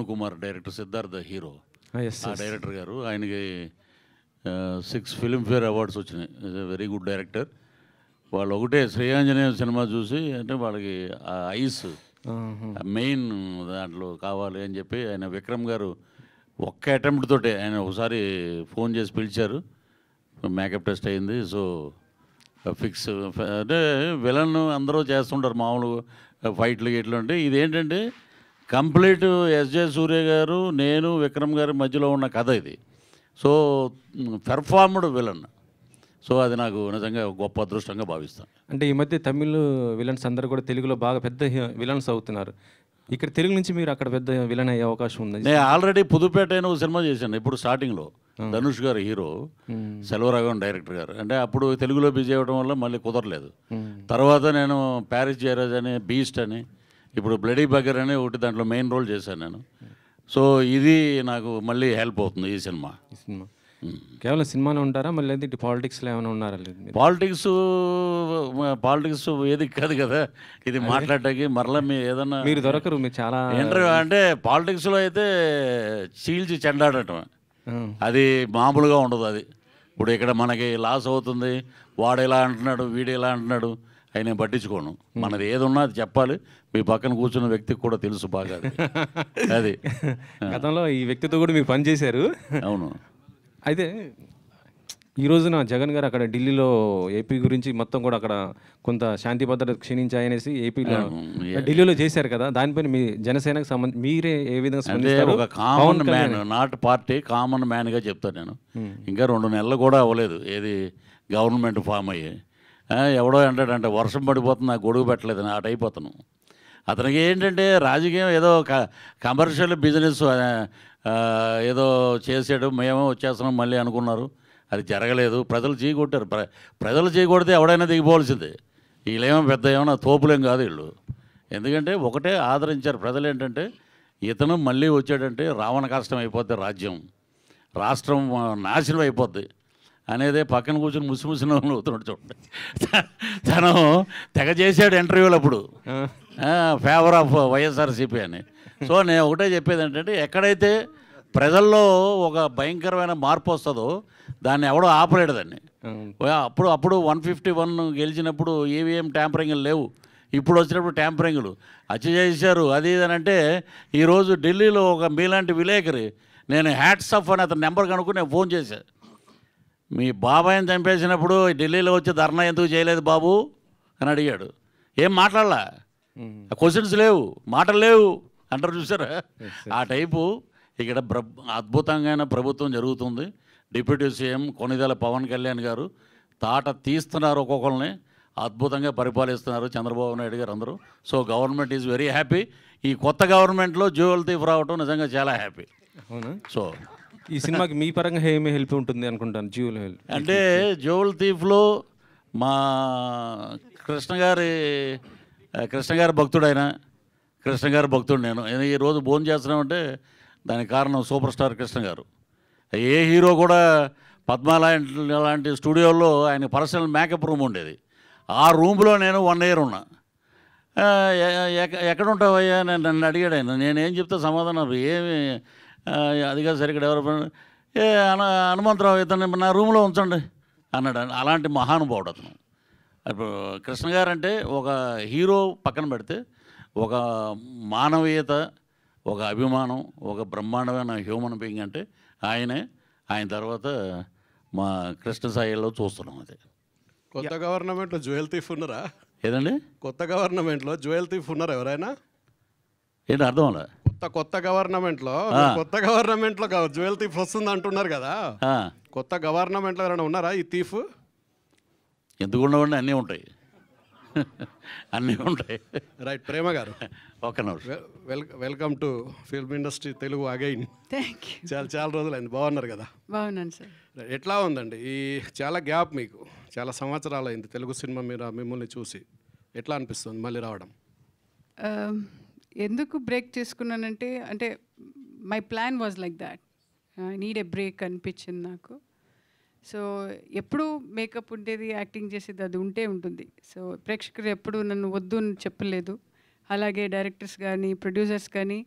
Kumar director, Siddhartha hero. Yes ఆ director గారు, ఆయనకి 6 ఫిల్మ్ఫేర్ అవార్డ్స్ వచ్చినాయి. Is a very good director. వాళ్ళు ఒకటే శ్రేయాంజనేయ సినిమా చూసి, అంటే వాళ్ళకి ఆ ఐస్ మెయిన్ దాంట్లో కావాలి అని చెప్పి ఆయన విక్రమ్ గారు ఒక్క అటెంప్ట్ తోటే ఆయన ఒకసారి ఫోన్ చేసి పిలిచారు. మేకప్ టెస్ట్ అయింది. So fix. అంటే విలన్ అందరూ చేస్తుంటారు మామూలు ఫైట్లు గిట్లు. అంటే ఇదేంటంటే కంప్లీట్ ఎస్జే సూర్య గారు, నేను, విక్రమ్ గారి మధ్యలో ఉన్న కథ ఇది. So performed villain. సో అది నాకు నిజంగా గొప్ప అదృష్టంగా భావిస్తాను. అంటే ఈ మధ్య తమిళ్ విలన్స్ అందరూ కూడా తెలుగులో బాగా పెద్ద విలన్స్ అవుతున్నారు. ఇక్కడ తెలుగు నుంచి మీరు అక్కడ పెద్ద విలన్ అయ్యే అవకాశం ఉంది. నేను ఆల్రెడీ పుదుపేట అయిన ఒక సినిమా చేశాను ఇప్పుడు స్టార్టింగ్లో. ధనుష్ గారు హీరో, సెల్వరాఘవన్ డైరెక్టర్ గారు. అంటే అప్పుడు తెలుగులో బిజీ అవ్వడం వల్ల మళ్ళీ కుదరలేదు. తర్వాత నేను ప్యారిస్ జయరాజ్ అని, బీస్ట్ అని, ఇప్పుడు బ్లడీ బగర్ అని ఒకటి దాంట్లో మెయిన్ రోల్ చేశాను నేను. సో ఇది నాకు మళ్ళీ హెల్ప్ అవుతుంది ఈ సినిమా. ఈ సినిమా కేవలం సినిమాలో ఉంటారా, మళ్ళీ ఇటు పాలిటిక్స్లో ఏమైనా ఉన్నారా? లేదు, పాలిటిక్స్ ఏది కాదు కదా ఇది మాట్లాడటానికి. మరలా మీ ఏదన్నా మీరు దొరకరు, మీరు చాలా ఇంటర్వ్యూ అంటే పాలిటిక్స్లో అయితే చీల్చి చెండాడటం అది మామూలుగా ఉండదు. అది ఇప్పుడు ఇక్కడ మనకి లాస్ అవుతుంది, వాడు ఎలా అంటున్నాడు, వీడు ఎలా అంటున్నాడు అవి నేను పట్టించుకోను. మనది ఏది ఉన్నా అది చెప్పాలి. మీ పక్కన కూర్చున్న వ్యక్తికి కూడా తెలుసు బాగా అది. గతంలో ఈ వ్యక్తితో కూడా మీరు పనిచేశారు. అవును. అయితే ఈ రోజున జగన్ గారు అక్కడ ఢిల్లీలో ఏపీ గురించి మొత్తం కూడా అక్కడ కొంత శాంతి భద్రత క్షీణించాయనేసి ఏపీలో ఢిల్లీలో చేశారు కదా, దానిపైన మీ జనసేనకు సంబంధించి మీరే ఏ విధంగా స్పందిస్తారు? ఒక common man, not party, common మ్యాన్గా చెప్తాను నేను. ఇంకా 2 నెలలు కూడా అవ్వలేదు ఏది గవర్నమెంట్ ఫామ్ అయ్యి. ఎవడో అంటాడంటే వర్షం పడిపోతుంది, నాకు గొడుగు పెట్టలేదని అటు అయిపోతాను. అతనికి ఏంటంటే రాజకీయం ఏదో కమర్షియల్ బిజినెస్ ఏదో చేసాడు, మేమో వచ్చేస్తున్నాం మళ్ళీ అనుకున్నారు. అది జరగలేదు. ప్రజలు చీకొట్టారు. ప్రజలు చీకొడితే ఎవడైనా దిగిపోవాల్సిందే. వీళ్ళేమో పెద్ద ఏమన్నా తోపులేం కాదు వీళ్ళు. ఎందుకంటే ఒకటే ఆదరించారు ప్రజలు. ఏంటంటే ఇతను మళ్ళీ వచ్చాడంటే రావణ కష్టం అయిపోద్ది, రాష్ట్రం నాశనం అయిపోద్ది అనేదే పక్కన కూర్చొని ముసిముసిన అవుతున్నాడు చూడండి. తను తెగ చేశాడు ఇంటర్వ్యూలు అప్పుడు, ఫేవర్ ఆఫ్ వైఎస్ఆర్సీపీ అని. సో నేను ఒకటే చెప్పేది ఏంటంటే ఎక్కడైతే ప్రజల్లో ఒక భయంకరమైన మార్పు వస్తుందో దాన్ని ఎవడో ఆపలేడు దాన్ని. అప్పుడు 151 గెలిచినప్పుడు ఈవీఎం ట్యాంపరింగ్లు లేవు. ఇప్పుడు వచ్చినప్పుడు ట్యాంపరింగ్లు హత్య చేశారు అది ఇది అని. అంటే ఈరోజు ఢిల్లీలో ఒక మీలాంటి విలేకరి, నేను హ్యాట్స్ ఆఫ్ అని అతని నెంబర్ కనుక్కుని నేను ఫోన్ చేశాను. మీ బాబాయిని చంపేసినప్పుడు ఢిల్లీలో వచ్చి ధర్నా ఎందుకు చేయలేదు బాబు అని అడిగాడు. ఏం మాట్లాడలా, క్వశ్చన్స్ లేవు, మాటలు లేవు అంటారు చూసారా. ఆ టైపు ఇక్కడ అద్భుతంగా ప్రభుత్వం జరుగుతుంది. డిప్యూటీ సీఎం కొణిదెల పవన్ కళ్యాణ్ గారు తాట తీస్తున్నారు, ఒక్కొక్కరిని అద్భుతంగా పరిపాలిస్తున్నారు చంద్రబాబు నాయుడు గారు అందరూ. So government is very happy. ఈ కొత్త గవర్నమెంట్లో జ్యువెల్ థీఫ్ రావటం నిజంగా చాలా హ్యాపీ. అవునా? సో ఈ సినిమాకి మీ పరంగా ఏమి హెల్ప్ ఉంటుంది అనుకుంటాను? జ్యువెల్ హెల్ప్ అంటే జ్యువెల్ థీఫ్లో మా కృష్ణ గారి భక్తుడు ఆయన. కృష్ణ గారి భక్తుడు నేను. ఈరోజు భోజనం చేస్తున్నామంటే దానికి కారణం సూపర్ స్టార్ కృష్ణ గారు. ఏ హీరో కూడా పద్మాల లాంటి స్టూడియోల్లో ఆయన పర్సనల్ మేకప్ రూమ్ ఉండేది. ఆ రూమ్లో నేను 1 year ఉన్నా. ఎక్కడ ఉంటావయ్యా నన్ను అడిగాడు ఆయన. నేనేం చెప్తే సమాధానం ఏమి అదిగా సరిగ్గా డెవలప్మెంట్ హనుమంతరావు ఇతను నా రూమ్లో ఉంచండి అన్నాడు. అలాంటి మహానుభావుడు అతను. ఇప్పుడు కృష్ణ గారు అంటే ఒక హీరో పక్కన పెడితే ఒక మానవీయత, ఒక అభిమానం, ఒక బ్రహ్మాండమైన హ్యూమన్ బీయింగ్ అంటే ఆయనే. ఆయన తర్వాత మా కృష్ణ సాయిలో చూస్తున్నాం. అదే కొత్త గవర్నమెంట్లో జ్యువెల్ థీఫ్ ఉన్నారా? ఏదండి కొత్త గవర్నమెంట్లో జ్యువెల్ థీఫ్ ఉన్నారా ఎవరైనా? ఏంటి అర్థం అలా? కొత్త గవర్నమెంట్లో జ్యువెల్ థీఫ్ వస్తుంది అంటున్నారు కదా. కొత్త గవర్నమెంట్లో ఎవరైనా ఉన్నారా ఈ థీఫ్? ఎందుకు ఉండవండి, అన్నీ ఉంటాయి. అన్నీ ఉంటాయి. రైట్. ప్రేమ గారు, ఒక నిమిషం. Welcome to film industry Telugu again. Thank you. చాలా రోజులైంది. బాగున్నారు కదా? బాగున్నాను సార్. ఎట్లా ఉందండి ఈ చాలా గ్యాప్, మీకు చాలా సంవత్సరాలు అయింది తెలుగు సినిమా మీద మిమ్మల్ని చూసి. ఎట్లా అనిపిస్తుంది మళ్ళీ రావడం? ఎందుకు బ్రేక్ చేసుకున్నానంటే, అంటే my plan was like that. I need a break అనిపించింది నాకు. సో ఎప్పుడు మేకప్ ఉండేది, యాక్టింగ్ చేసేది అది ఉంటుంది. సో ప్రేక్షకులు ఎప్పుడు నన్ను వద్దు అని చెప్పలేదు. అలాగే డైరెక్టర్స్ కానీ ప్రొడ్యూసర్స్ కానీ